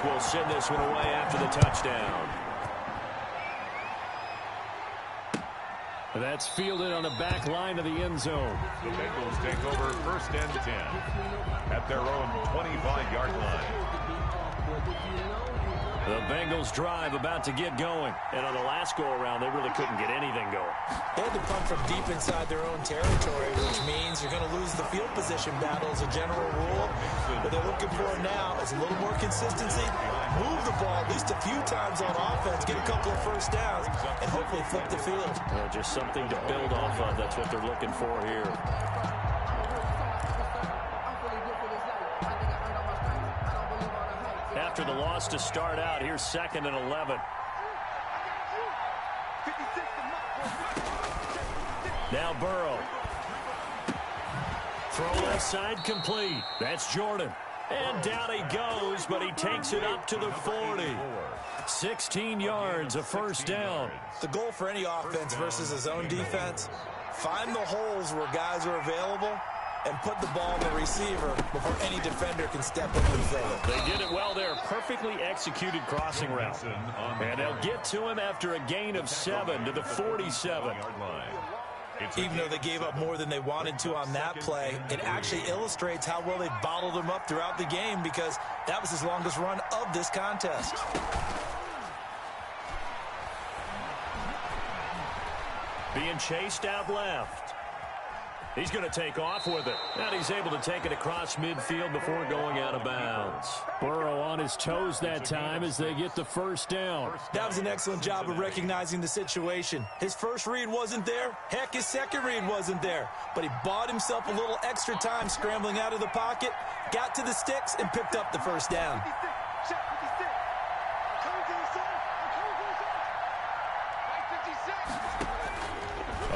will send this one away after the touchdown. That's fielded on the back line of the end zone. The Bengals take over 1st and 10 at their own 25-yard line. The Bengals drive about to get going. And on the last go-around, they really couldn't get anything going. They had to punt from deep inside their own territory, which means you're going to lose the field position battle as a general rule. What they're looking for now is a little more consistency, move the ball at least a few times on offense, get a couple of first downs, and hopefully flip the field. Well, just something to build off of. That's what they're looking for here. After the loss to start out, here's 2nd and 11. Now Burrow. Throw left side complete. That's Jordan. And down he goes, but he takes it up to the 40. 16 yards, a first down. The goal for any offense versus his own defense, find the holes where guys are available and put the ball on the receiver before any defender can step up and fill it. They did it well there. Perfectly executed crossing route. And they'll get to him after a gain of 7 to the 47. Even though they gave up more than they wanted to on that play, it actually illustrates how well they bottled him up throughout the game because that was his longest run of this contest. Being chased out left. He's going to take off with it. And he's able to take it across midfield before going out of bounds. Burrow on his toes that time as they get the first down. That was an excellent job of recognizing the situation. His first read wasn't there. Heck, his second read wasn't there. But he bought himself a little extra time scrambling out of the pocket, got to the sticks, and picked up the first down.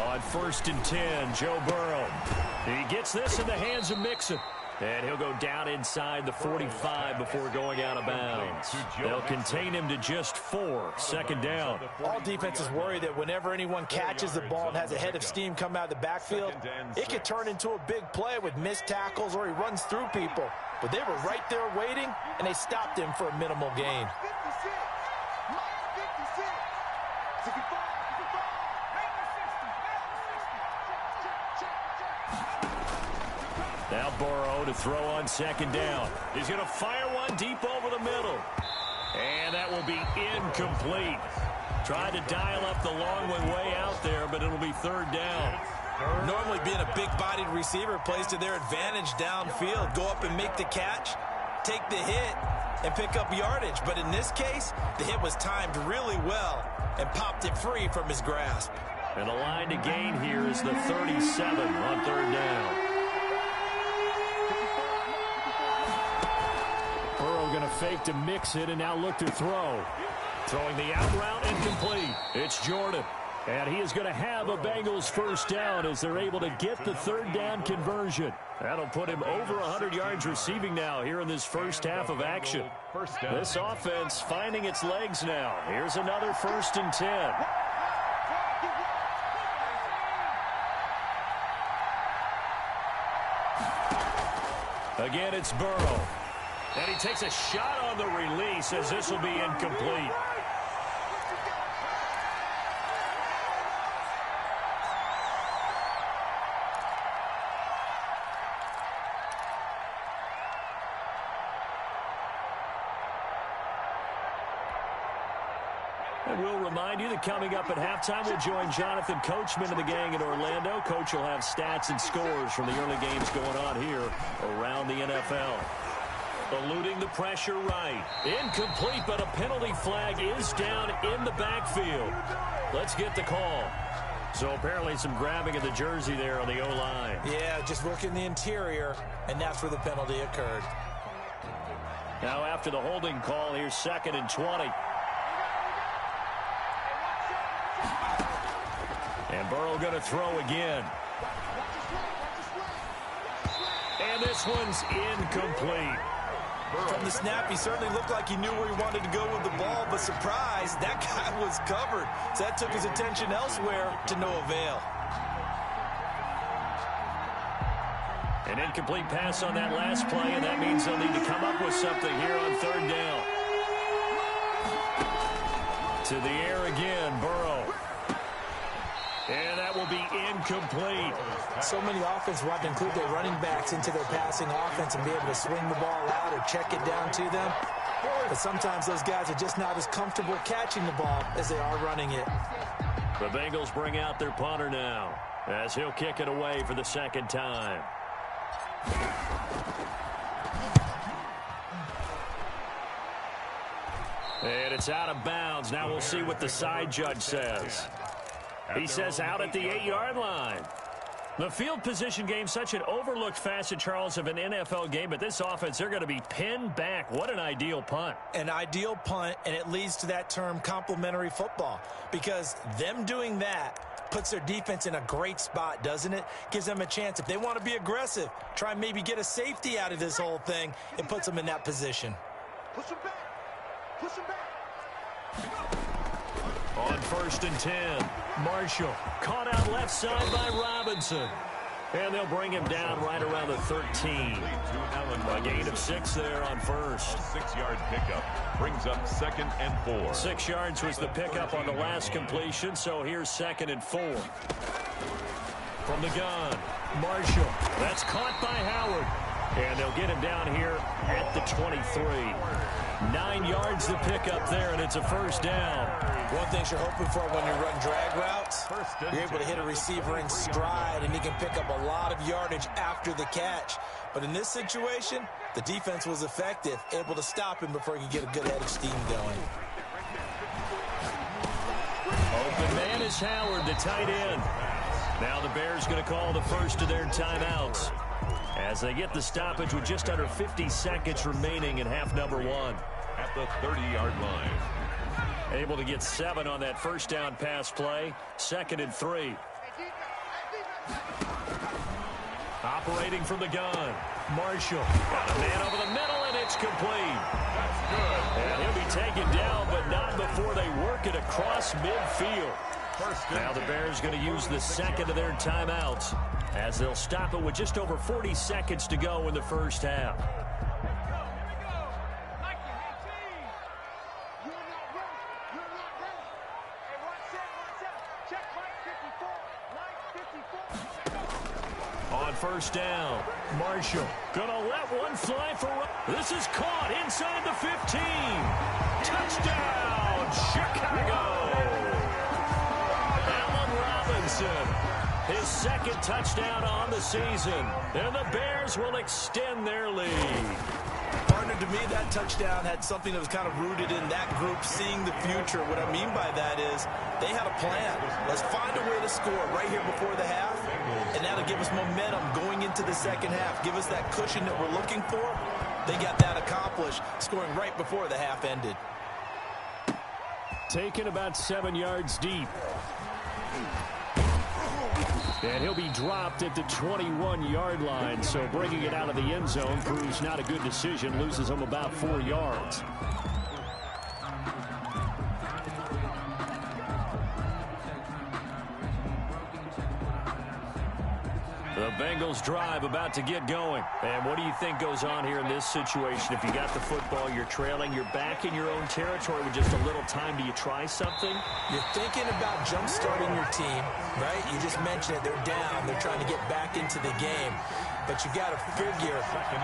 On 1st and 10, Joe Burrow. He gets this in the hands of Mixon. And he'll go down inside the 45 before going out of bounds. They'll contain him to just 4, 2nd down. All defenses worry that whenever anyone catches the ball and has a head of steam come out of the backfield, it could turn into a big play with missed tackles or he runs through people. But they were right there waiting, and they stopped him for a minimal gain. Now Burrow to throw on 2nd down. He's going to fire one deep over the middle. And that will be incomplete. Tried to dial up the long one way out there, but it'll be 3rd down. Normally being a big-bodied receiver plays to their advantage downfield. Go up and make the catch, take the hit, and pick up yardage. But in this case, the hit was timed really well and popped it free from his grasp. And the line to gain here is the 37 on 3rd down. Going to fake to mix it and now look to throw. Throwing the out route incomplete. It's Jordan. And he is going to have a Bengals first down as they're able to get the 3rd down conversion. That'll put him over 100 yards receiving now here in this first half of action. This offense finding its legs now. Here's another 1st and 10. Again, it's Burrow. And he takes a shot on the release as this will be incomplete. And we'll remind you that coming up at halftime, we'll join Jonathan Coachman and the gang in Orlando. Coach will have stats and scores from the early games going on here around the NFL. Eluding the pressure right. Incomplete, but a penalty flag is down in the backfield. Let's get the call. So apparently some grabbing of the jersey there on the O-line. Yeah, just working the interior, and that's where the penalty occurred. Now after the holding call, here's 2nd and 20. And Burrow going to throw again. And this one's incomplete. From the snap, he certainly looked like he knew where he wanted to go with the ball, but surprise, that guy was covered. So that took his attention elsewhere to no avail. An incomplete pass on that last play, and that means they'll need to come up with something here on 3rd down. To the air again, Burrow. And that will be incomplete. So many offenses want to include their running backs into their passing offense and be able to swing the ball out or check it down to them. But sometimes those guys are just not as comfortable catching the ball as they are running it. The Bengals bring out their punter now as he'll kick it away for the second time. And it's out of bounds. Now we'll see what the side judge says. He says out at the 8-yard line. The field position game, such an overlooked facet, Charles, of an NFL game. But this offense, they're going to be pinned back. What an ideal punt. An ideal punt, and it leads to that term complementary football. Because them doing that puts their defense in a great spot, doesn't it? Gives them a chance. If they want to be aggressive, try and maybe get a safety out of this whole thing, it puts them in that position. Push him back. Push him back. On 1st and 10, Marshall caught out left side by Robinson. And they'll bring him down right around the 13. A gain of 6 there on first. 6-yard pickup brings up 2nd and 4. 6 yards was the pickup on the last completion, so here's 2nd and 4. From the gun, Marshall. That's caught by Howard. And they'll get him down here at the 23. 9 yards the pickup there, and it's a first down. One thing you're hoping for when you run drag routes, you're able to hit a receiver in stride, and he can pick up a lot of yardage after the catch. But in this situation, the defense was effective, able to stop him before he could get a good head of steam going. Open man is Howard, the tight end. Now the Bears going to call the first of their timeouts as they get the stoppage with just under 50 seconds remaining in half number 1. At the 30-yard line. Able to get 7 on that first down pass play. 2nd and 3. Operating from the gun. Marshall got a man over the middle, and it's complete. That's good. And he'll be taken down, but not before they work it across midfield. Now the Bears going to use the second of their timeouts as they'll stop it with just over 40 seconds to go in the first half. On first down, Marshall gonna let one fly for... This is caught inside the 15. Touchdown, Chicago! Allen Robinson, his second touchdown on the season. And the Bears will extend their lead. Partner, to me, that touchdown had something that was kind of rooted in that group seeing the future. What I mean by that is they had a plan. Let's find a way to score right here before the half, and that'll give us momentum going into the second half. Give us that cushion that we're looking for. They got that accomplished, scoring right before the half ended. Taken about 7 yards deep. And he'll be dropped at the 21-yard line, so bringing it out of the end zone proves not a good decision, loses him about 4 yards. The Bengals drive about to get going. And what do you think goes on here in this situation? If you got the football, you're trailing, you're back in your own territory with just a little time. Do you try something? You're thinking about jump-starting your team, right? You just mentioned it. They're down. They're trying to get back into the game. But you got to figure,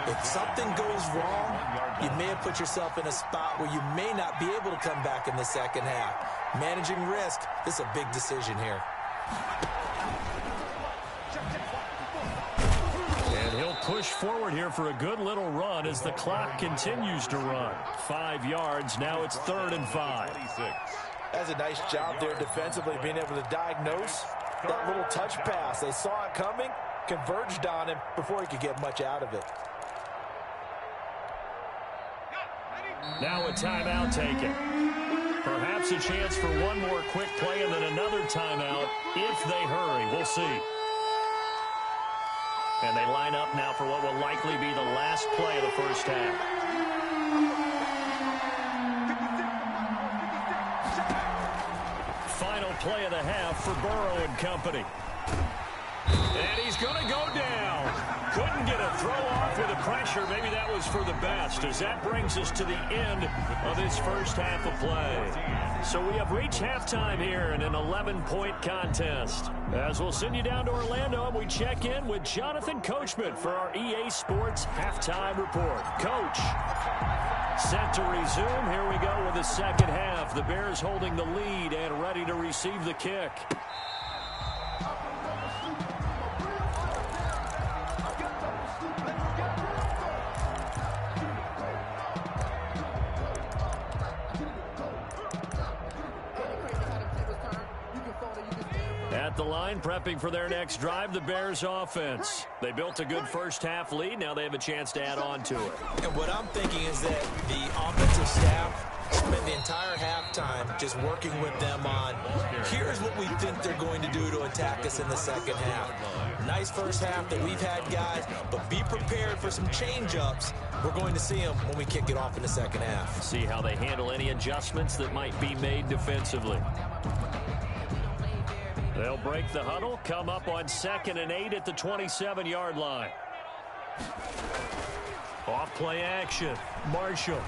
if something goes wrong, you may have put yourself in a spot where you may not be able to come back in the second half. Managing risk, this is a big decision here. Push forward here for a good little run as the clock continues to run. 5 yards. Now it's 3rd and 5. That's a nice job there defensively, being able to diagnose that little touch pass. They saw it coming, converged on him before he could get much out of it. Now a timeout taken. Perhaps a chance for one more quick play and then another timeout if they hurry. We'll see. And they line up now for what will likely be the last play of the first half. Final play of the half for Burrow and company. And he's going to go down. Couldn't get a throw off with the pressure. Maybe that was for the best, as that brings us to the end of this first half of play. So we have reached halftime here in an 11-point contest. As we'll send you down to Orlando, and we check in with Jonathan Coachman for our EA Sports Halftime Report. Coach, set to resume. Here we go with the second half. The Bears holding the lead and ready to receive the kick. At the line, prepping for their next drive, the Bears offense. They built a good first-half lead. Now they have a chance to add on to it. And what I'm thinking is that the offensive staff spent the entire halftime just working with them on, here's what we think they're going to do to attack us in the second half. Nice first half that we've had, guys, but be prepared for some change-ups. We're going to see them when we kick it off in the second half. See how they handle any adjustments that might be made defensively. They'll break the huddle, come up on 2nd and 8 at the 27-yard line. Off play action. Marshall.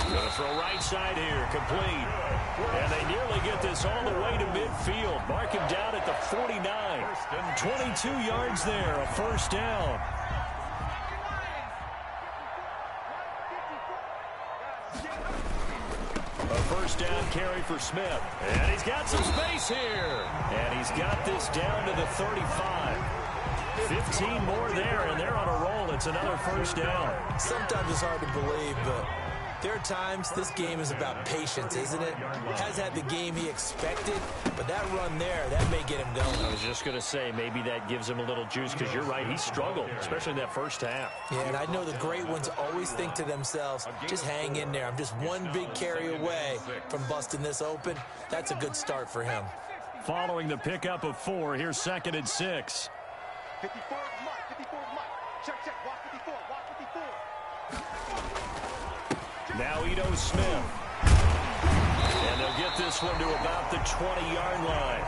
Going to throw right side here, complete. And they nearly get this all the way to midfield. Mark him down at the 49. 22 yards there, a first down. A first down carry for Smith. And he's got some space here. And he's got this down to the 35. 15 more there, and they're on a roll. It's another first down. Sometimes it's hard to believe, but there are times this game is about patience, isn't it? Has had the game he expected, but that run there, that may get him going. I was just going to say, maybe that gives him a little juice, because you're right, he struggled, especially in that first half. Yeah, and I know the great ones always think to themselves, just hang in there. I'm just one big carry away from busting this open. That's a good start for him. Following the pickup of 4, here's 2nd and 6. 54 is Mike. 54 is Mike. Check, watch 54, watch 54. Now Ito Smith. And they'll get this one to about the 20-yard line.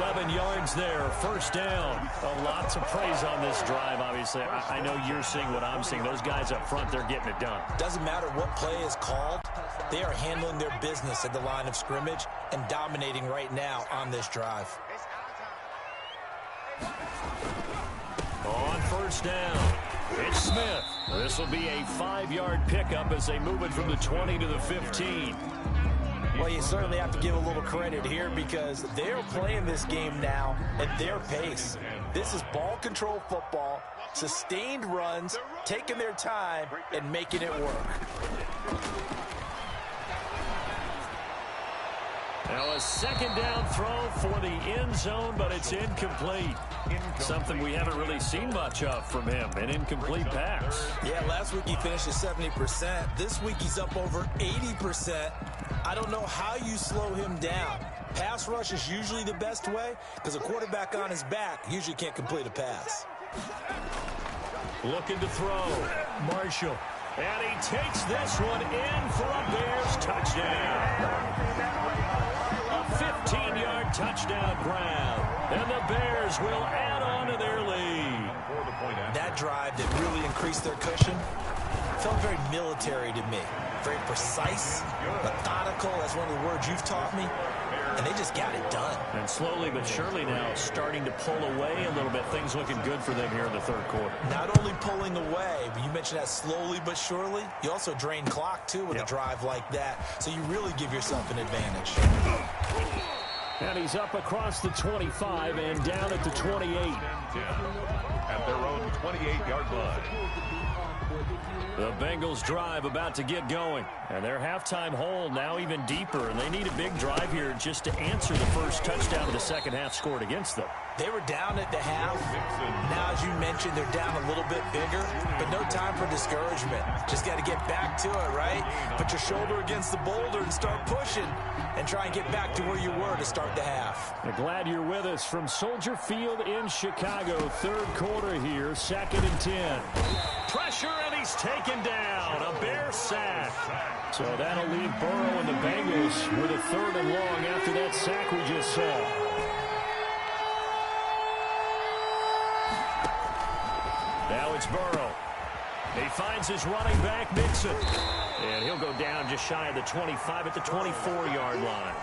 11 yards there, first down. Lots of praise on this drive, obviously. I know you're seeing what I'm seeing. Those guys up front, they're getting it done. Doesn't matter what play is called. They are handling their business at the line of scrimmage and dominating right now on this drive. On first down, it's Smith. This will be a 5-yard pickup as they move it from the 20 to the 15. Well, you certainly have to give a little credit here because they're playing this game now at their pace. This is ball control football, sustained runs, taking their time, and making it work. Now a second down throw for the end zone, but it's incomplete. Something we haven't really seen much of from him, an incomplete pass. Yeah, last week he finished at 70%. This week he's up over 80%. I don't know how you slow him down. Pass rush is usually the best way because a quarterback on his back usually can't complete a pass. Looking to throw. Marshall. And he takes this one in for a Bears touchdown. A 15-yard touchdown grab. And the Bears will add on to their lead. That drive that really increased their cushion felt very military to me. Very precise, methodical. That's one of the words you've taught me. And they just got it done. And slowly but surely now starting to pull away a little bit. Things looking good for them here in the third quarter. Not only pulling away, but you mentioned that slowly but surely. You also drain clock, too, with a drive like that. So you really give yourself an advantage. And he's up across the 25 and down at the 28. At their own 28-yard line. The Bengals drive about to get going. And their halftime hole now even deeper. And they need a big drive here just to answer the first touchdown of the second half scored against them. They were down at the half. Now, as you mentioned, they're down a little bit bigger, but no time for discouragement. Just got to get back to it, right? Put your shoulder against the boulder and start pushing and try and get back to where you were to start the half. We're glad you're with us from Soldier Field in Chicago. Third quarter here, 2nd and 10. Pressure, and he's taken down. A Bear sack. So that'll leave Burrow and the Bengals with a 3rd and long after that sack we just saw. It's Burrow. He finds his running back, Mixon. And he'll go down just shy of the 25 at the 24-yard line.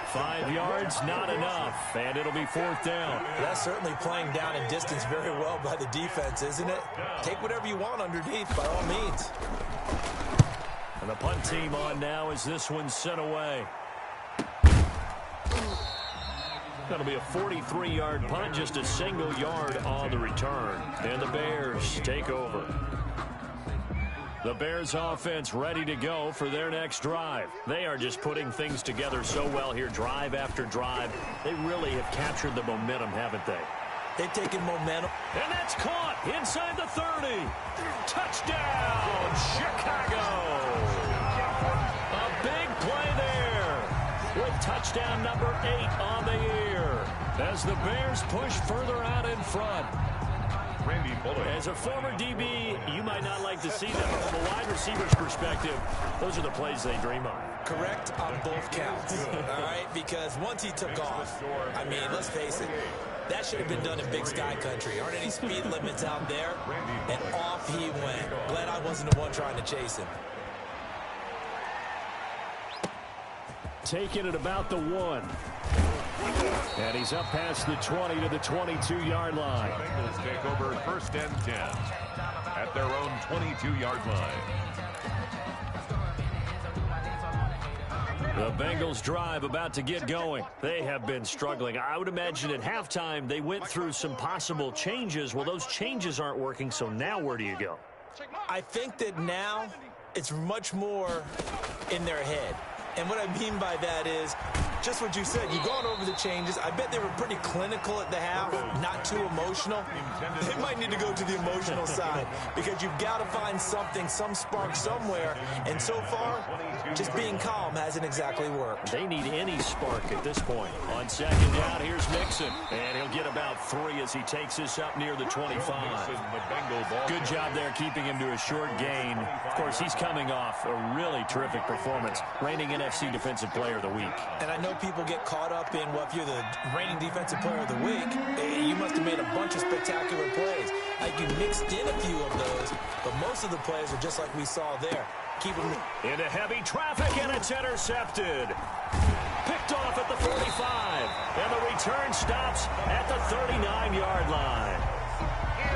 5 yards, not enough, and it'll be 4th down. That's certainly playing down in distance very well by the defense, isn't it? Take whatever you want underneath, by all means. And the punt team on now as this one's sent away. That'll be a 43-yard punt, just a single yard on the return. And the Bears take over. The Bears offense ready to go for their next drive. They are just putting things together so well here, drive after drive. They really have captured the momentum, haven't they? They've taken momentum. And that's caught inside the 30. Touchdown, Chicago. A big play there with touchdown number 8 on the year as the Bears push further out in front. As a former DB, you might not like to see them. From a wide receiver's perspective, those are the plays they dream of. Correct on both counts, all right? Because once he took off, I mean, let's face it, that should have been done in Big Sky country. Aren't any speed limits out there? And off he went. Glad I wasn't the one trying to chase him. Taking it about the 1. And he's up past the 20 to the 22-yard line. Bengals take over 1st and 10 at their own 22-yard line. The Bengals drive about to get going. They have been struggling. I would imagine at halftime they went through some possible changes. Well, those changes aren't working, so now where do you go? I think that now it's much more in their head. And what I mean by that is just what you said. You've gone over the changes. I bet they were pretty clinical at the half, not too emotional. They might need to go to the emotional side because you've got to find something, some spark somewhere. And so far, just being calm hasn't exactly worked. They need any spark at this point. On 2nd down, here's Mixon. And he'll get about 3 as he takes this up near the 25. Good job there keeping him to a short gain. Of course, he's coming off a really terrific performance. Reigning NFC Defensive Player of the Week. And I know people get caught up in, well, if you're the reigning Defensive Player of the Week, you must have made a bunch of spectacular plays. Like you mixed in a few of those, but most of the plays are just like we saw there. Keep them into heavy traffic, and it's intercepted. Picked off at the 45, and the return stops at the 39-yard line.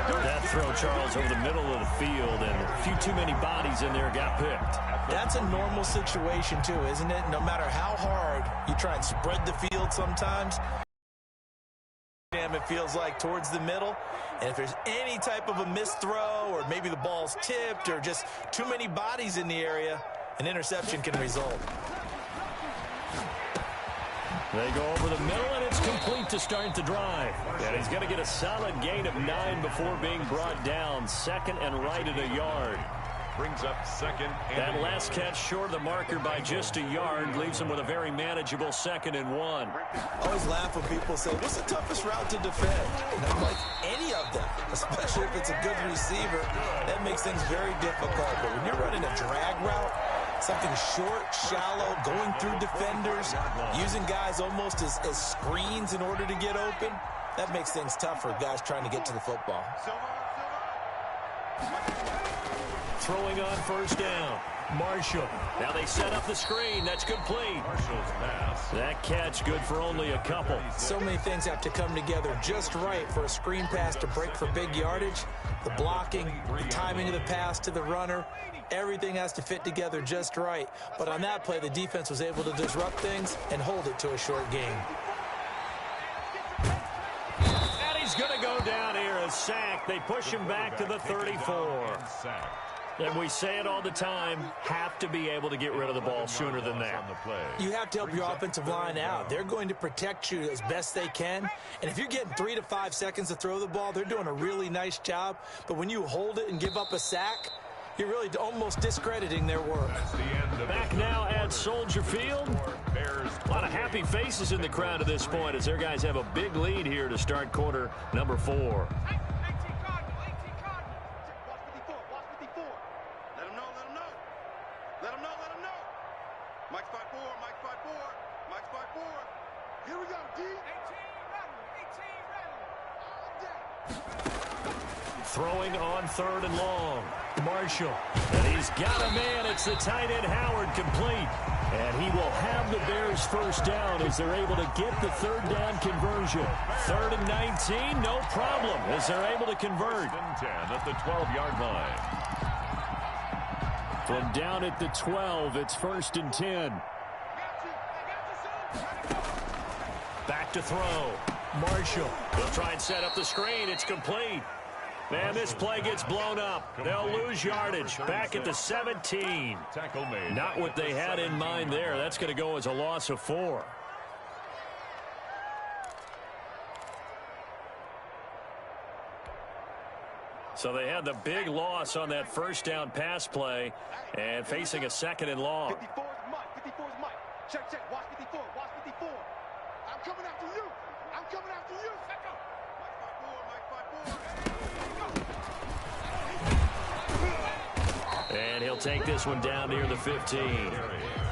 That throw, Charles, over the middle of the field, and a few too many bodies in there got picked. That's a normal situation, too, isn't it? No matter how hard you try and spread the field sometimes, it feels like towards the middle. And if there's any type of a missed throw or maybe the ball's tipped or just too many bodies in the area, an interception can result. They go over the middle, and it's complete to start the drive. And he's going to get a solid gain of 9 before being brought down. 2nd and right at a yard. Brings up 2nd and that last catch short of the marker by just a yard leaves him with a very manageable 2nd and 1. I always laugh when people say, what's the toughest route to defend? And I'm like, any of them, especially if it's a good receiver. That makes things very difficult. But when you're running a drag route, something short, shallow, going through defenders, using guys almost as screens in order to get open, that makes things tough for guys trying to get to the football. Throwing on 1st down, Marshall. Now they set up the screen. That's complete. Marshall's pass. That catch good for only a couple. So many things have to come together just right for a screen pass to break for big yardage. The blocking, the timing of the pass to the runner, everything has to fit together just right. But on that play, the defense was able to disrupt things and hold it to a short gain. And he's going to go down here, a sack. They push him back to the 34. And we say it all the time, have to be able to get rid of the ball sooner than that. You have to help your offensive line out. They're going to protect you as best they can. And if you're getting 3 to 5 seconds to throw the ball, they're doing a really nice job. But when you hold it and give up a sack, you're really almost discrediting their work. Back now at Soldier Field. A lot of happy faces in the crowd at this point as their guys have a big lead here to start quarter number 4. Throwing on 3rd and long. Marshall. And he's got a man. It's the tight end Howard, complete. And he will have the Bears first down as they're able to get the 3rd down conversion. 3rd and 19, no problem as they're able to convert. 10 at the 12-yard line. From down at the 12, it's 1st and 10. Back to throw. Marshall. They'll try and set up the screen. It's complete. Man, this play gets blown up. They'll lose yardage. Back at the 17. Tackle made. Not what they had in mind there. That's going to go as a loss of 4. So they had the big loss on that first down pass play and facing a 2nd and long. 54 is Mike. 54 is Mike. Check, check. Watch 54. Watch 54. I'm coming after you. I'm coming after you. Let's go. And he'll take this one down near the 15.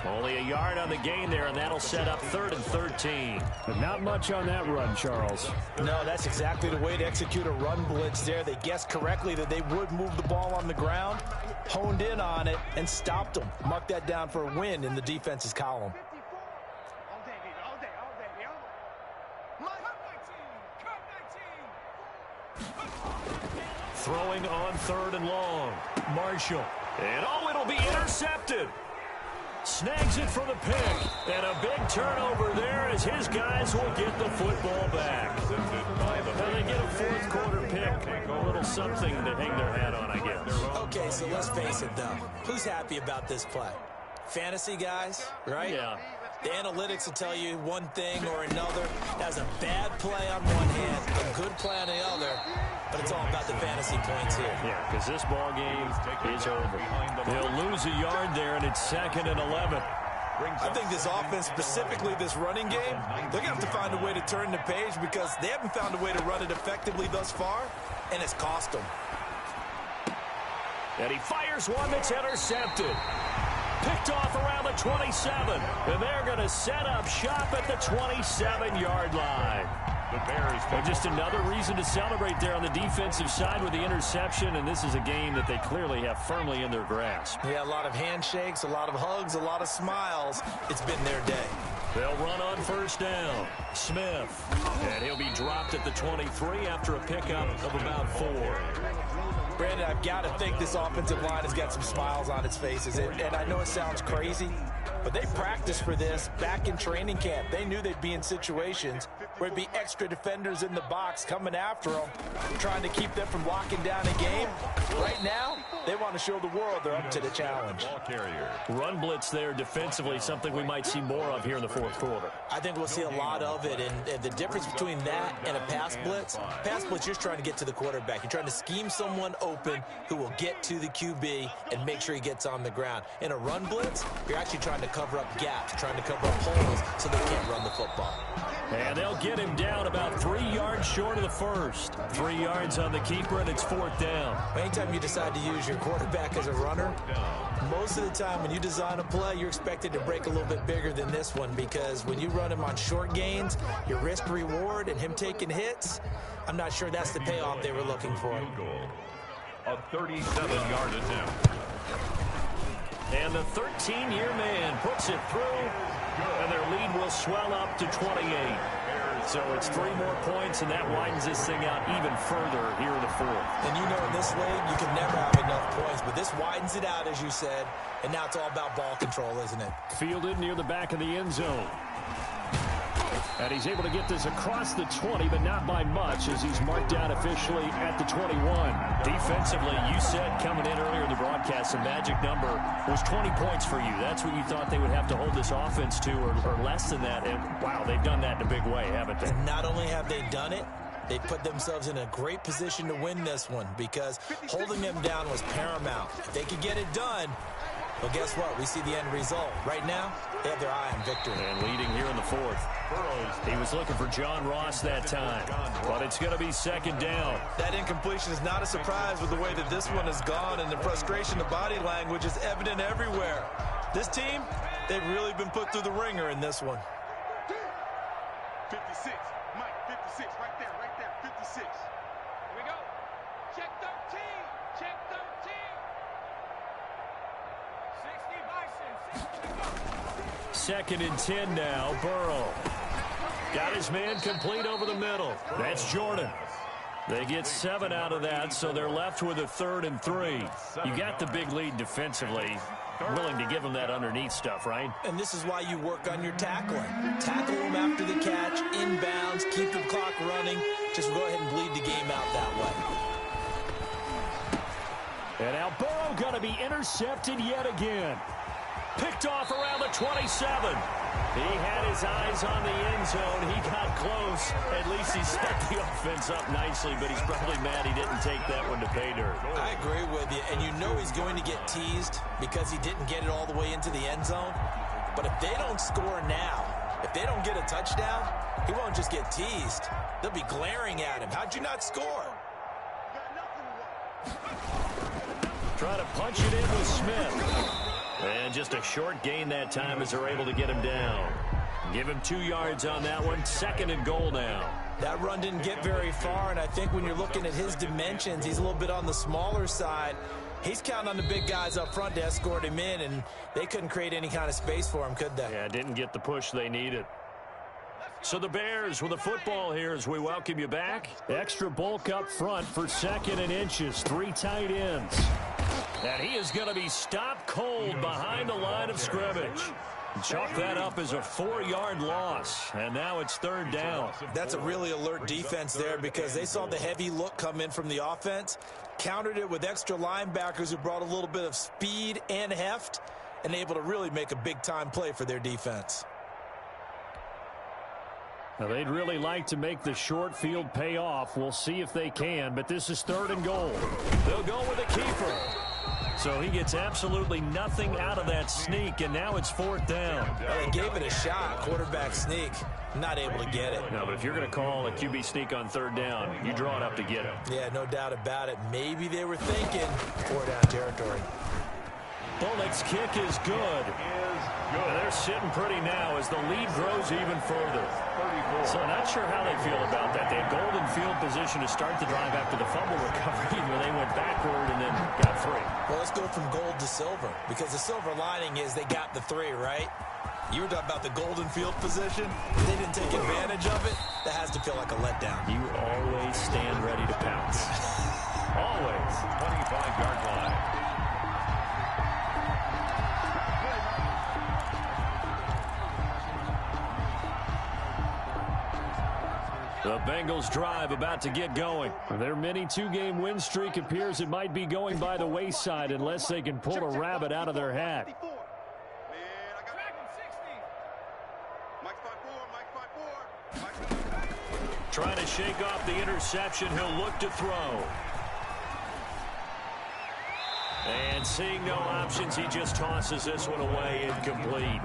Only a yard on the gain there, and that'll set up 3rd and 13. But not much on that run, Charles. No, that's exactly the way to execute a run blitz there. They guessed correctly that they would move the ball on the ground, honed in on it, and stopped them. Mark that down for a win in the defense's column. All day, baby. All day. All day, baby. Throwing on 3rd and long. Marshall. And oh, it'll be intercepted. Snags it for the pick. And a big turnover there as his guys will get the football back. Now they get a 4th quarter pick. A little something to hang their hat on, I guess. Okay, so let's face it, though. Who's happy about this play? Fantasy guys, right? Yeah. The analytics will tell you one thing or another. That's a bad play on one hand, a good play on the other, but it's all about the fantasy points here. Yeah, because this ball game is over. They'll lose a yard there, and it's 2nd and 11. I think this offense, specifically this running game, they're going to have to find a way to turn the page because they haven't found a way to run it effectively thus far, and it's cost them. And he fires one that's intercepted. Picked off around the 27. And they're going to set up shop at the 27-yard line. The Bears. And just another reason to celebrate there on the defensive side with the interception. And this is a game that they clearly have firmly in their grasp. Yeah, a lot of handshakes, a lot of hugs, a lot of smiles. It's been their day. They'll run on 1st down. Smith. And he'll be dropped at the 23 after a pickup of about 4. Brandon, I've got to think this offensive line has got some smiles on its faces. And I know it sounds crazy, but they practiced for this back in training camp. They knew they'd be in situations where it'd be extra defenders in the box coming after them, trying to keep them from locking down a game. Right now, they want to show the world they're up to the challenge. Ball carrier. Run blitz there defensively, something we might see more of here in the 4th quarter. I think we'll see a lot of it, and the difference between that and a pass blitz, you're just trying to get to the quarterback. You're trying to scheme someone open who will get to the QB and make sure he gets on the ground. In a run blitz, you're actually trying to cover up gaps, trying to cover up holes so they can't run the football. And they'll get him down about 3 yards short of the first. 3 yards on the keeper, and it's 4th down. Anytime you decide to use your quarterback as a runner, most of the time when you design a play, you're expected to break a little bit bigger than this one because when you run him on short gains, your risk reward and him taking hits, I'm not sure that's the payoff they were looking for. A 37-yard attempt. And the 13-year man puts it through, and their lead will swell up to 28. So it's 3 more points, and that widens this thing out even further here in the 4th. And you know in this league, you can never have enough points, but this widens it out, as you said, and now it's all about ball control, isn't it? Fielded near the back of the end zone. And he's able to get this across the 20, but not by much as he's marked down officially at the 21. Defensively, you said coming in earlier in the broadcast, the magic number was 20 points for you. That's what you thought they would have to hold this offense to or less than that. And, wow, they've done that in a big way, haven't they? And not only have they done it, they put themselves in a great position to win this one because holding them down was paramount. If they could get it done, well, guess what? We see the end result. Right now, they have their eye on victory. And leading here in the 4th. He was looking for John Ross that time, but it's going to be 2nd down. That incompletion is not a surprise with the way that this one has gone, and the frustration of body language is evident everywhere. This team, they've really been put through the ringer in this one. 56. Mike, 56. Right there. 56. 2nd and 10 now. Burrow got his man complete over the middle. That's Jordan. They get 7 out of that, so they're left with a 3rd and 3. You got the big lead defensively. Willing to give them that underneath stuff, right? And this is why you work on your tackling. Tackle them after the catch, inbounds, keep the clock running. Just go ahead and bleed the game out that way. And now Burrow going to be intercepted yet again. Picked off around the 27. He had his eyes on the end zone. He got close. At least he set the offense up nicely, but he's probably mad he didn't take that one to pay dirt. I agree with you, and you know he's going to get teased because he didn't get it all the way into the end zone. But if they don't score now, if they don't get a touchdown, he won't just get teased. They'll be glaring at him. How'd you not score? Try to punch it in with Smith. And just a short gain that time as they're able to get him down. Give him 2 yards on that one. 2nd and goal now. That run didn't get very far, and I think when you're looking at his dimensions, he's a little bit on the smaller side. He's counting on the big guys up front to escort him in, and they couldn't create any kind of space for him, could they? Yeah, didn't get the push they needed. So the Bears with the football here as we welcome you back. Extra bulk up front for 2nd and inches. 3 tight ends. And he is going to be stopped cold behind the line of scrimmage. Chalk that up as a 4-yard loss. And now it's 3rd down. That's a really alert defense there because they saw the heavy look come in from the offense, countered it with extra linebackers who brought a little bit of speed and heft, and able to really make a big-time play for their defense. Now, they'd really like to make the short field pay off. We'll see if they can, but this is 3rd and goal. They'll go with a keeper. So he gets absolutely nothing out of that sneak, and now it's 4th down. Well, they gave it a shot, quarterback sneak. Not able to get it. No, but if you're going to call a QB sneak on 3rd down, you draw it up to get it. Yeah, no doubt about it. Maybe they were thinking 4-down territory. Bullock's kick is good. And they're sitting pretty now as the lead grows even further. So not sure how they feel about that. They had golden field position to start the drive after the fumble recovery where they went backward and then got 3. Well, let's go from gold to silver because the silver lining is they got the 3, right? You were talking about the golden field position. If they didn't take advantage of it, that has to feel like a letdown. You always stand ready to pounce. Always. 25-yard line. The Bengals drive about to get going. Their mini 2-game win streak appears it might be going by the wayside unless they can pull a rabbit out of their hat. Trying to shake off the interception. He'll look to throw. And seeing no options, he just tosses this one away incomplete.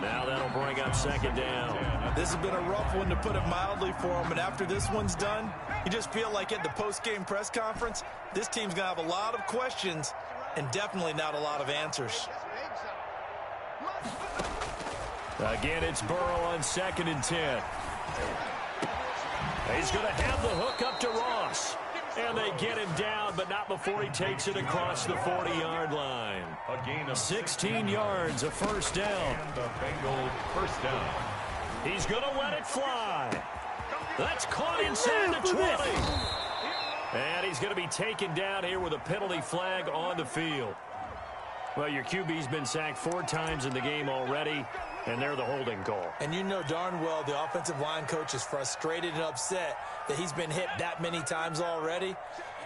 Now that'll bring up 2nd down. This has been a rough one, to put it mildly, for him. And after this one's done, you just feel like at the post-game press conference, this team's going to have a lot of questions and definitely not a lot of answers. Again, it's Burrow on 2nd and 10. He's going to have the hook up to Ross. And they get him down, but not before he takes it across the 40-yard line. A gain of 16 yards, a 1st down. The Bengals 1st down. He's going to let it fly. That's caught inside the 20. And he's going to be taken down here with a penalty flag on the field. Well, your QB's been sacked 4 times in the game already, and they're the holding call. And you know darn well the offensive line coach is frustrated and upset that he's been hit that many times already.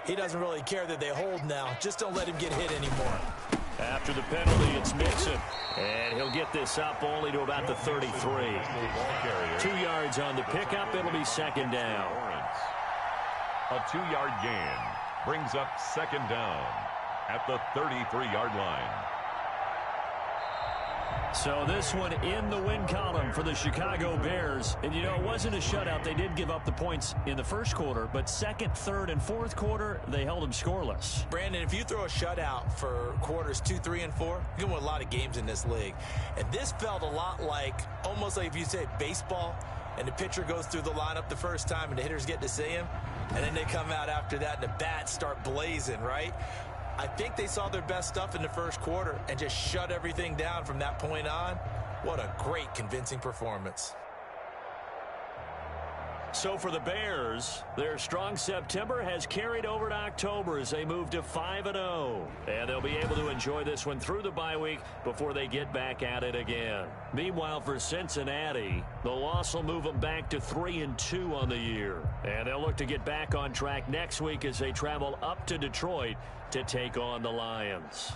He doesn't really care that they hold now. Just don't let him get hit anymore. After the penalty, it's Mixon. And he'll get this up only to about the 33. 2 yards on the pickup. It'll be 2nd down. A 2-yard gain brings up 2nd down at the 33-yard line. So this one in the win column for the Chicago Bears. And, you know, it wasn't a shutout. They did give up the points in the first quarter, but 2nd, 3rd, and 4th quarter, they held them scoreless. Brandon, if you throw a shutout for quarters 2, 3, and 4, you can win a lot of games in this league. And this felt a lot like, almost like if you say baseball, and the pitcher goes through the lineup the first time and the hitters get to see him, and then they come out after that and the bats start blazing, right? I think they saw their best stuff in the first quarter and just shut everything down from that point on. What a great, convincing performance. So for the Bears, their strong September has carried over to October as they move to 5-0. And they'll be able to enjoy this one through the bye week before they get back at it again. Meanwhile, for Cincinnati, the loss will move them back to 3-2 on the year. And they'll look to get back on track next week as they travel up to Detroit to take on the Lions.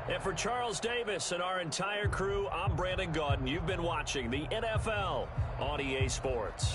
And for Charles Davis and our entire crew, I'm Brandon Gaudin. You've been watching the NFL on EA Sports.